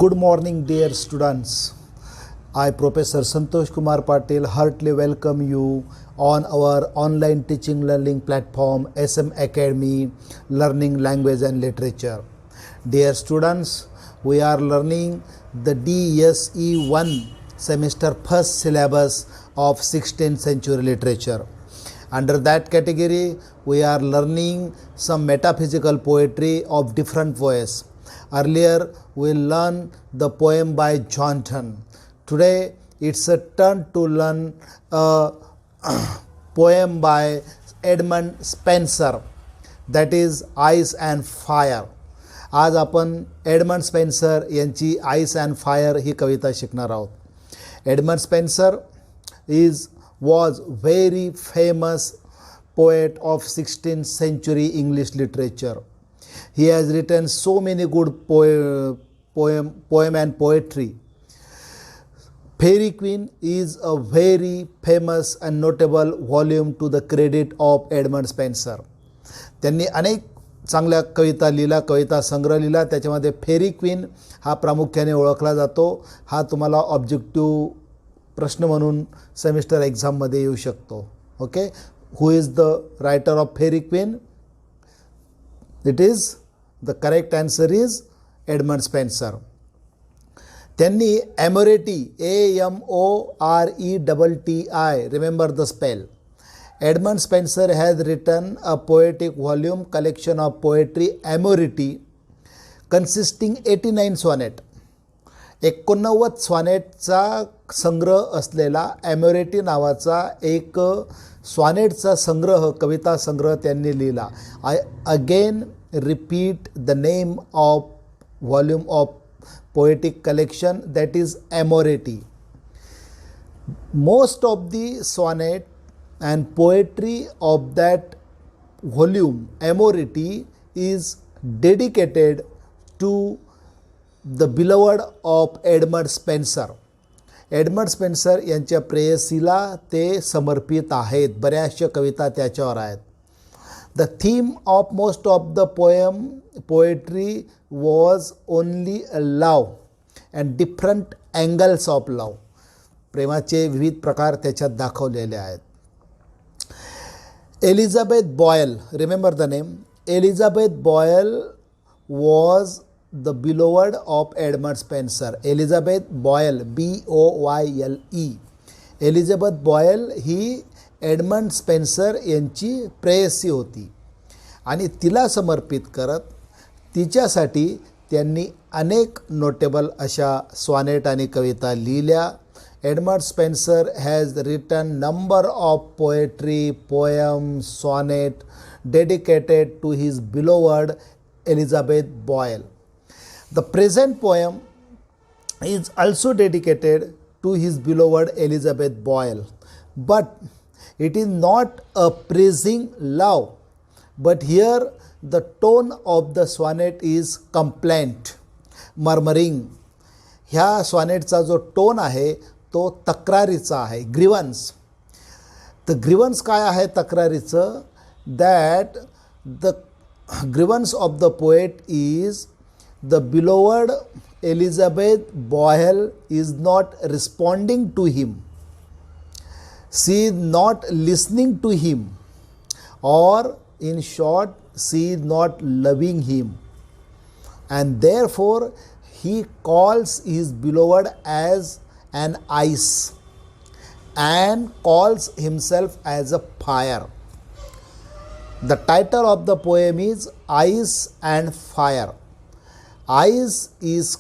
Good morning, dear students. I, Professor Santosh Kumar Patil, heartily welcome you on our online teaching learning platform SM Academy, Learning Language and Literature. Dear students, we are learning the DSE 1 semester first syllabus of 16th century literature. Under that category, we are learning some metaphysical poetry of different voice. Earlier, we learned the poem by John Donne. Today, it's a turn to learn a poem by Edmund Spenser, that is Ice and Fire. आज आपण Edmund Spencer यांची ice and fire ही कविता शिकणार आहोत. Edmund Spencer was very famous poet of 16th century English literature. He has written so many good poem and poetry. Fairy Queen is a very famous and notable volume to the credit of Edmund Spenser. त्यांनी अनेक चांगल्या कविता लिहिला, कविता संग्रह लिहिला. त्याच्यामध्ये फेरी queen हा प्रामुख्याने ओळखला जातो. हा तुम्हाला ऑब्जेक्टिव्ह प्रश्न म्हणून सेमिस्टर एक्झाममध्ये येऊ शकतो. Okay, who is the writer of fairy queen? It is the correct answer is Edmund Spenser. त्यांनी Amoretti AMORETTI, remember the spell. Edmund Spenser has written a poetic volume collection of poetry, Amorety, consisting 89 sonnet. 89 सॉनेटचा संग्रह असलेला ॲमोरेटी नावाचा एक सॉनेटचा संग्रह, कविता संग्रह त्यांनी लिहिला. I again repeat the name of volume of poetic collection, that is Amorety. Most of the sonnet and poetry of that volume, Amorety, is dedicated to the beloved of Edmund Spenser. Edmund Spenser यांच्या प्रेयसीला ते समर्पित आहेत. बऱ्याचशा कविता त्याच्यावर आहेत. The theme of most of the poetry was only love and different angles of love. प्रेमाचे विविध प्रकार त्याच्यात दाखवलेले आहेत. Elizabeth Boyle, remember the name? Elizabeth Boyle was the beloved of Edmund Spenser. Elizabeth Boyle, BOYLE. Elizabeth Boyle he Edmund Spencer यांची प्रेयसी होती आणि तिला समर्पित करत तिच्यासाठी त्यांनी अनेक नोटेबल अशा सॉनेट आणि कविता लिहिल्या. Edmund Spenser has written number of poetry, poems, sonnet dedicated to his beloved Elizabeth Boyle. The present poem is also dedicated to his beloved Elizabeth Boyle, but it is not a praising love, but here the tone of the sonnet is complaint, murmuring. ह्या सॉनेटचा जो tone आहे तो तक्रारीचा आहे, ग्रीवन्स. The ग्रीवन्स काय आहे तक्रारीचं? That the grievance of the poet is the beloved Elizabeth Boyle is not responding to him, she is not listening to him, और in short she is not loving him, and therefore he calls his beloved as an ice and calls himself as a fire. The title of the poem is Ice and Fire. Ice is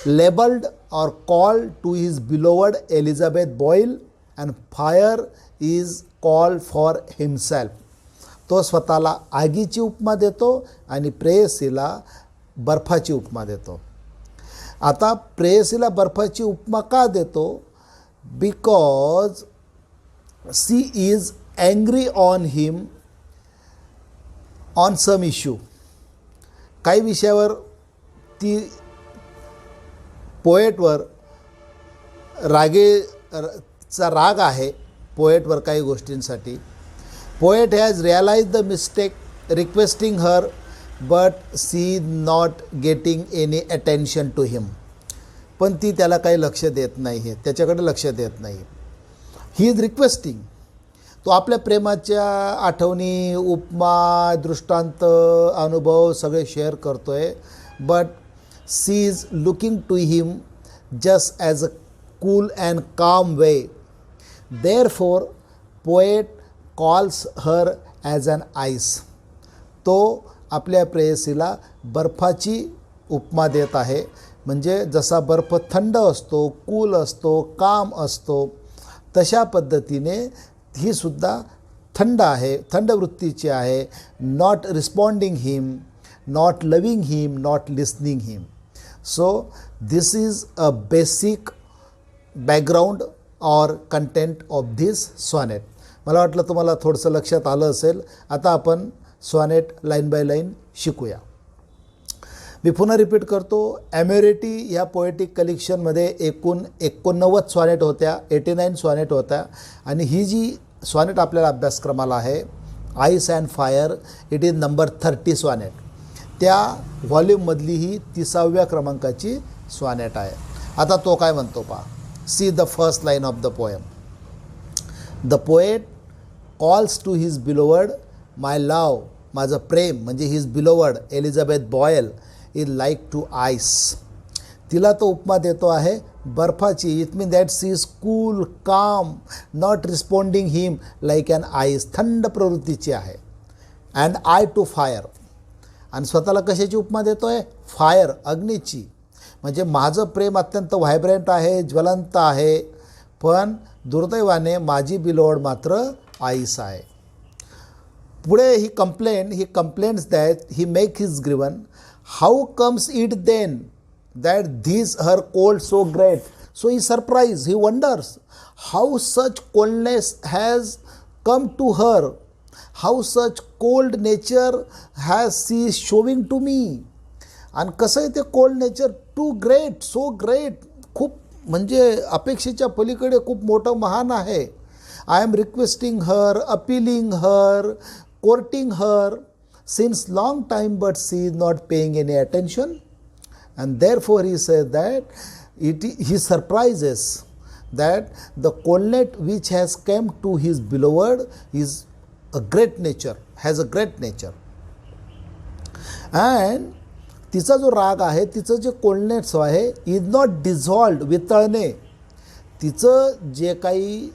labeled or called to his beloved Elizabeth Boyle and fire is called for himself. तो स्वतःला आगीची उपमा देतो आणि प्रेयसीला बर्फाची उपमा देतो. आता प्रेयसीला बर्फाची उपमा का देतो? Because she is angry on him on some issue. काही विषयावर ती पोएटवर रागेचा राग आहे, पोएटवर काही गोष्टींसाठी. Poet has realize the mistake requesting her but she not getting any attention to him. पण ती त्याला काही लक्ष देत नाही आहे, त्याच्याकडे लक्ष देत नाही. He is requesting. तो आपल्या प्रेमाच्या आठवणी, उपमा, दृष्टांत, अनुभव सगळे शेअर करतो आहे. But she is looking to him just as a cool and calm way. Therefore poet calls her as an ice. तो आपल्या प्रेयसीला बर्फाची उपमा देत आहे. म्हणजे जसा बर्फ थंड असतो, कूल असतो, काम असतो, तशा पद्धतीने ही सुद्धा थंड आहे, थंड वृत्तीची आहे. Not responding him, not loving him, not listening him. So this is a basic background or content of this sonnet. मला वाटलं तुम्हाला थोडंसं लक्षात आलं असेल. आता आपण सॉनेट लाईन बाय लाईन शिकूया. मी पुन्हा रिपीट करतो. ॲम्युरिटी ह्या पोएटिक कलेक्शनमध्ये एकूण 89 सॉनेट होत्या, 89 सॉनेट होत्या. आणि ही जी सॉनेट आपल्याला अभ्यासक्रमाला आहे, ice and fire, it is number 30 sonnet. त्या व्हॉल्यूममधली ही 30व्या क्रमांकाची सॉनेट आहे. आता तो काय म्हणतो पहा. See the first line of the poem. The poet calls to his beloved my love. माझं प्रेम म्हणजे his beloved Elizabeth Boyle is like to ice. तिला तो उपमा देतो आहे बर्फाची. It mean that she is cool, calm, not responding him like an ice. थंड प्रवृत्तीची आहे. And I to fire. आणि स्वतःला कशाची उपमा देतो आहे? फायर, अग्नीची. म्हणजे माझं प्रेम अत्यंत व्हायब्रंट आहे, ज्वलंत आहे, पण दुर्दैवाने माझी बिलोड मात्र आईस आहे. पुढे he complaints that he make his grievance. How comes it then that these her cold so great. So he surprised, he wonders how such coldness has come to her, how such cold nature has she showing to me. आणि कसं आहे ते cold nature, too great, so great, खूप म्हणजे अपेक्षेच्या पलीकडे खूप मोठं, महान आहे. I am requesting her, appealing her, courting her since long time, but she is not paying any attention. And therefore he says that he surprises that the coldness which has come to his beloved is a great nature, has a great nature. And तिचा जो राग आहे, तिचं जे coldness आहे, is not डिझॉल्व्ड, वितळणे. तिचं जे काही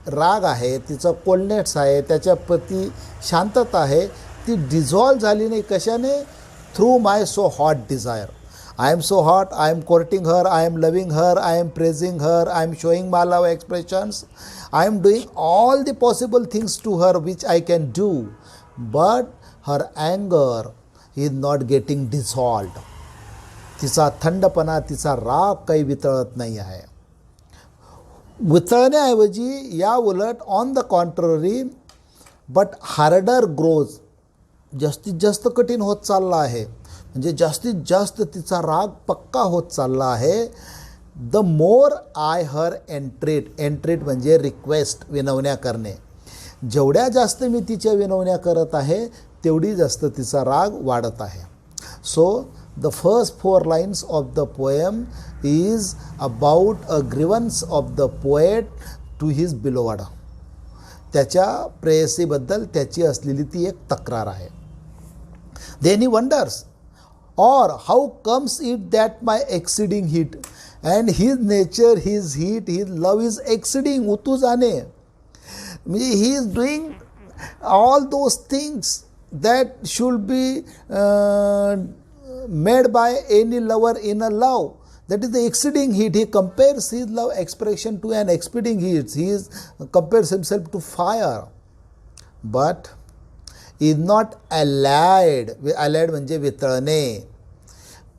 राग आहे, तिचं कोल्डनेस आहे, त्याच्या प्रती शांतता आहे, ती डिझॉल्व झाली नाही. कशाने? Through my so hot desire. I am so hot, I am courting her, I am loving her, I am praising her, I am showing my love expressions, I am doing all the possible things to her which I can do, but her anger is not getting dissolved. तिचा थंडपणा, तिचा राग काही वितळत नाही आहे. वितळण्याऐवजी या उलट on the contrary but harder grows, जास्तीत जास्त कठीण होत चालला आहे. म्हणजे जास्तीत जास्त तिचा राग पक्का होत चालला आहे. द मोर आय हर एंट्रेट. एंट्रेट म्हणजे रिक्वेस्ट, विनवण्या करणे. जेवढ्या जास्त मी तिच्या विनवण्या करत आहे, तेवढी जास्त तिचा राग वाढत आहे. So the first 4 lines of the poem is about a grievance of the poet to his beloved. त्याच्या प्रेयसीबद्दल त्याची असलेली ती एक तक्रार आहे. Then he wonders, or how comes it that my exceeding heat, and his nature, his heat, his love is exceeding, उतू जाणे. म्हणजे he is doing all those things that should be made by any lover in a love. That is the exceeding heat. He compares his love expression to an exceeding heat. He compares himself to fire, but is not allied. allied म्हणजे वितळणे.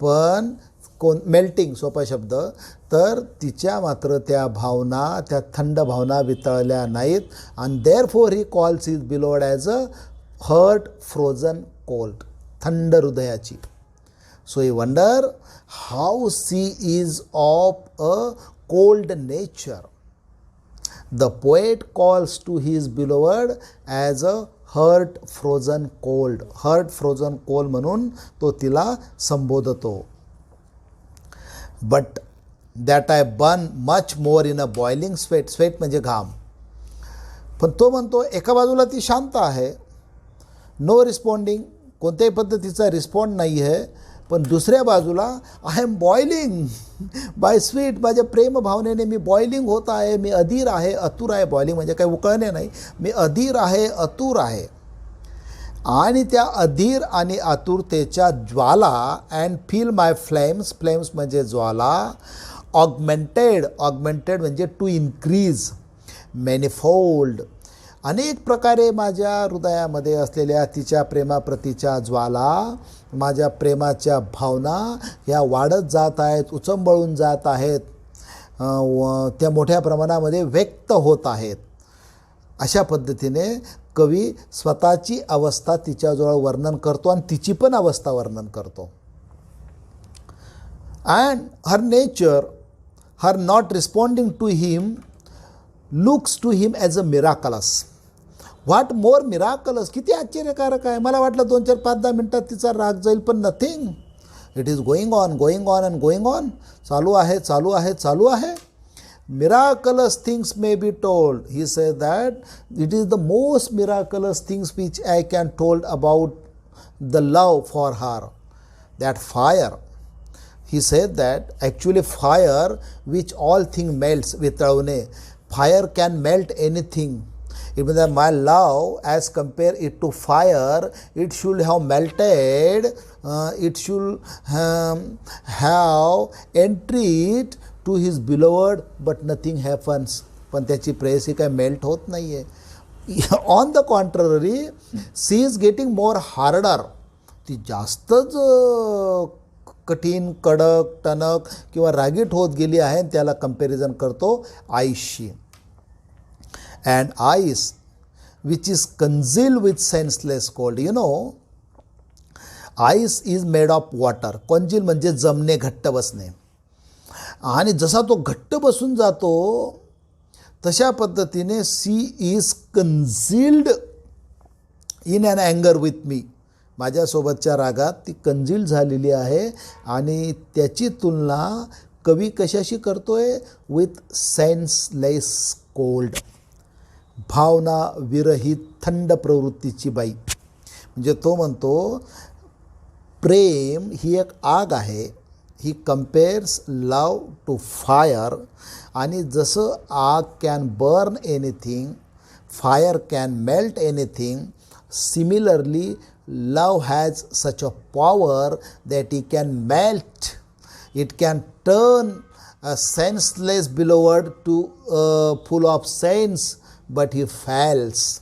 पण melting सोपा शब्द. तर तिच्या मात्र त्या भावना, त्या थंड भावना वितळल्या नाहीत. आणि therefore he calls his beloved as a heart frozen cold, थंड हृदयाची. So he wonder how she is of a cold nature. The poet calls to his beloved as a heart frozen cold, heart frozen cold म्हणून तो तिला संबोधतो. But that I burn much more in a boiling sweat, sweat म्हणजे घाम. पण तो म्हणतो एका बाजूला ती शांत आहे, नो रिस्पॉन्डिंग, कोणत्याही पद्धतीचा रिस्पॉन्ड नाही आहे, पण दुसऱ्या बाजूला I am boiling by sweet, माझ्या प्रेमभावनेने मी बॉइलिंग होत आहे, मी अधीर आहे, अतूर आहे. बॉइलिंग म्हणजे काही उकळणे नाही, मी अधीर आहे, अतूर आहे. आणि त्या अधीर आणि आतुरतेच्या ज्वाला and feel my flames, flames म्हणजे ज्वाला, ऑगमेंटेड, ऑगमेंटेड म्हणजे टू इन्क्रीज, मॅनिफोल्ड, अनेक प्रकारे माझ्या हृदयामध्ये असलेल्या तिच्या प्रेमाप्रतीच्या ज्वाला, माझ्या प्रेमाच्या भावना ह्या वाढत जात आहेत, उचंबळून जात आहेत, त्या मोठ्या प्रमाणामध्ये व्यक्त होत आहेत. अशा पद्धतीने कवी स्वतःची अवस्था तिच्याजवळ वर्णन करतो आणि तिची पण अवस्था वर्णन करतो. And her nature, her not responding to him, looks to him as a miraculous. What more miraculous, किती आश्चर्यकारक आहे. मला वाटलं 2, 4, 5, 10 मिनटात तिचा राग जाईल, पण nothing, it is going on, going on and going on. चालू आहे, चालू आहे, चालू आहे. Miraculous things may be told. He said that it is the most miraculous things which I can told about the love for her. That fire. He said that actually fire which all thing melts वितळवणे. Fire can melt anything. It means that my love, as compare it to fire, it should have melted, it should have entreat to his beloved, but nothing happens. पण त्याची प्रेयसी काय melt होत नाही आहे. On the contrary, she is getting more harder. ती जास्तच कठीण, कडक, टणक किंवा रागीट होत गेली आहे. त्याला कंपॅरिझन करतो आईशी. And ice which is congealed with senseless cold. You know, ice is made of water. Congeal म्हणजे जमणे, घट्ट बसणे. आणि जसा तो घट्ट बसून जातो तशा पद्धतीने she is congealed in an अँगर विथ मी. माझ्यासोबतच्या रागात ती कन्झिल्ड झालेली आहे. आणि त्याची तुलना कवी कशाशी करतोय? विथ सेन्सलेस कोल्ड, भावना विरहित थंड प्रवृत्तीची बाई. म्हणजे तो म्हणतो प्रेम ही एक आग आहे. He compares love to fire. आणि जसं आग can burn anything, fire can melt anything, similarly love has such a power that it can melt, it can turn a senseless beloved to full of sense, but he falls.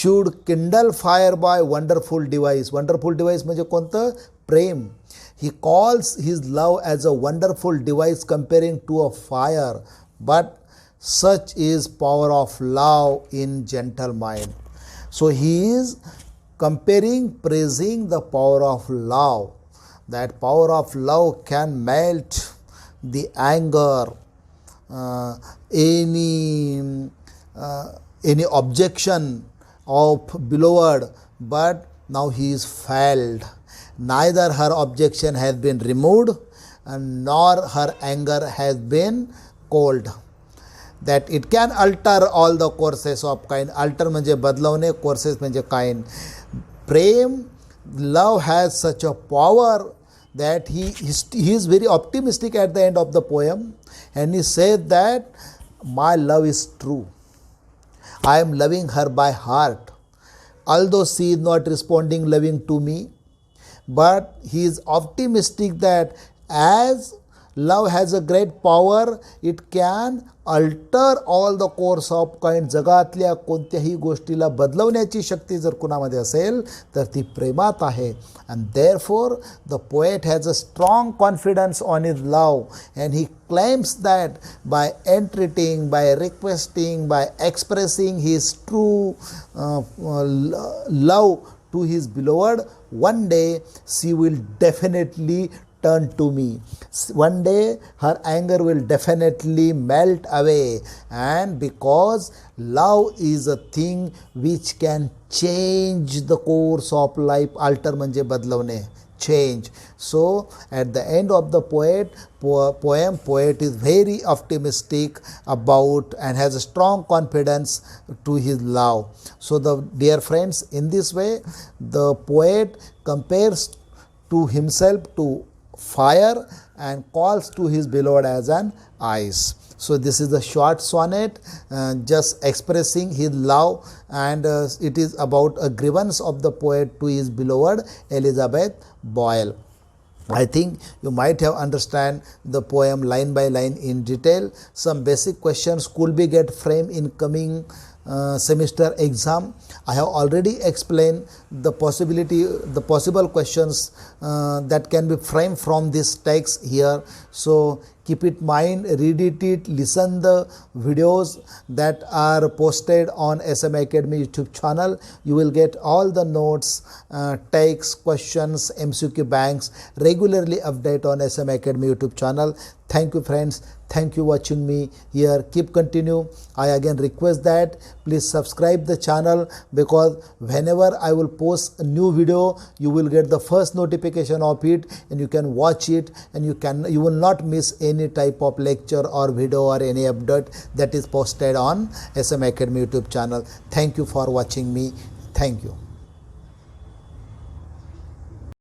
Should kindle fire by wonderful device. Wonderful device म्हणजे कोणतं? प्रेम. He calls his love as a wonderful device comparing to a fire, but such is power of love in gentle mind. So he is comparing, praising the power of love. That power of love can melt the anger, any objection of beloved, but now he is failed. Neither her objection has been removed and nor her anger has been cold. That it can alter all the courses of kind. Alter म्हणजे बदलवणे, courses म्हणजे kind. Prem, love has such a power that he is very optimistic at the end of the poem, and he said that my love is true. I am loving her by heart, although she is not responding loving to me. But he is optimistic that as love has a great power, it can alter all the course of kind. जगातल्या कोणत्याही गोष्टीला बदलवण्याची शक्ती जर कुणामध्ये असेल तर ती प्रेमात आहे. And therefore the poet has a strong confidence on his love, and he claims that by entreating, by requesting, by expressing his true love to his beloved, one day she will definitely turn to me. One day her anger will definitely melt away, and because love is a thing which can change the course of life. alter म्हणजे बदलवणे, change. So at the end of the poet is very optimistic about and has a strong confidence to his love. So the dear friends, in this way the poet compares to himself to fire and calls to his beloved as an ice. So this is a short sonnet just expressing his love, and it is about a grievance of the poet to his beloved Elizabeth Boyle. I think you might have understand the poem line by line in detail. Some basic questions could be get framed in coming semester exam. I have already explained the possible questions that can be framed from this text here. So keep it in mind, read it, listen the videos that are posted on SM Academy YouTube channel. You will get all the notes, texts, questions, MCQ banks regularly update on SM Academy YouTube channel. Thank you friends. Thank you watching me here. Keep continue. I again request that please subscribe the channel, because whenever I will post a new video, you will get the first notification of it, and you can watch it, and you will not miss any type of lecture or video or any update that is posted on SM Academy YouTube channel. Thank you for watching me. Thank you.